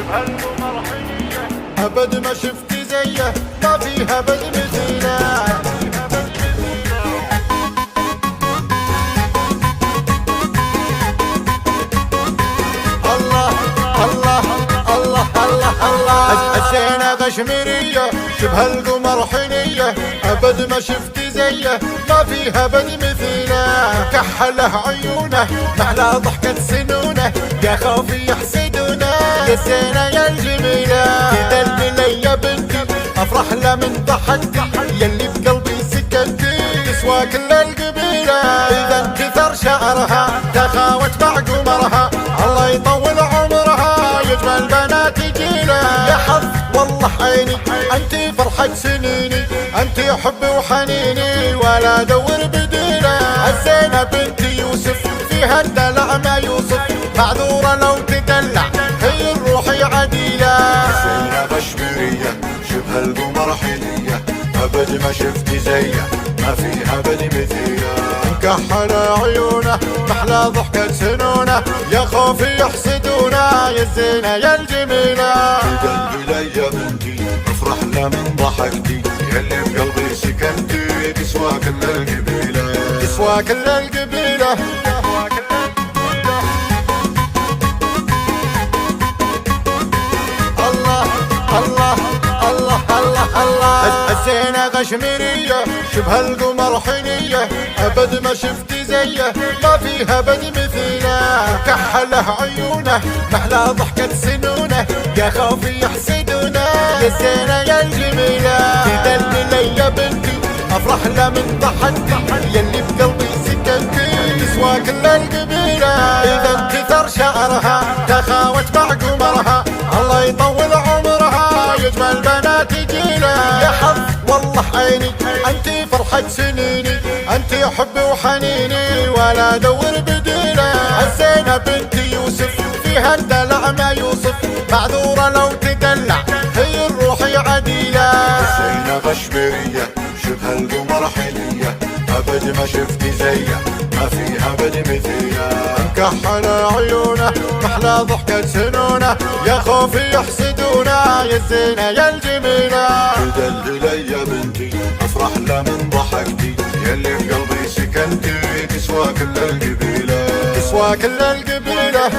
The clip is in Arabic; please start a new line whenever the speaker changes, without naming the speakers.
شبه القمر حنية
أبد ما شفت زيه، ما فيها أبد مثيله. الزينة غشمرية شبه القمر حنية، أبد ما شفت زيه، ما فيها أبد مثيله. كحله عيونه محلى ضحكة سنونه، يا خوفي يحسدونه يا الزينة يا الجميلة. تدللي يا بنتي أفرح له من ضحكتي، يلي بقلبي سكنتي تسوى كل القبيلة. إذا انكثر شعرها تخاوت مع قمرها، الله يطول عمرها يجمل بنات جيله. يا حظ والله عيني انتي فرحة سنيني، انتي حبي وحنيني ولا دور بديله. الزينة بنت يوسف فيها الدلع ما يوصف، معذورة لو تدلع هي الروح عديلة.
الزينة غشمرية شبه القمر حنية، أبد ما شفت زيه، ما فيها أبد مثيله.
مكحل عيونه محلى ضحكة سنونه، يا خوفي يحسدونه يا الزينة يا الجميلة.
تدللي يا بنتي افرح له من ضحكتي، يلي بقلبي سكنتي تسوى كل القبيلة.
تسوى كل القبيلة. الزينة غشمرية شبه القمر حنية، أبد ما شفت زيه، ما فيها أبد مثيله. كحله عيونه محلى ضحكة سنونه، يا خوفي يحسدونه يا الزينة يا الجميلة. تدللي يا بنتي أفرح له من ضحكتي، يلي بقلبي سكنتي تسوى كل القبيلة. إذا انكثر شعرها تخاوت مع قمرها، الله يطول عمرها يجمل بنات جيله. يا حظ والله عيني انتي فرحة سنيني، انتي حبي وحنيني ولا دور بديله. الزينة بنت يوسف فيها الدلع ما يوصف، معذورة لو تدلع هي الروح عديلة.
الزينة غشمرية شبه القمر حنية، أبد ما شفت زيه، ما فيها أبد مثيله.
مكحل عيونه محلى ضحكة سنونه، يا خوفي يحسدونه يا الزينة يا الجميلة.
تدللي يا بنتي افرح له من ضحكتي، يلي بقلبي سكنتي تسوى كل القبيلة.
تسوى كل القبيلة.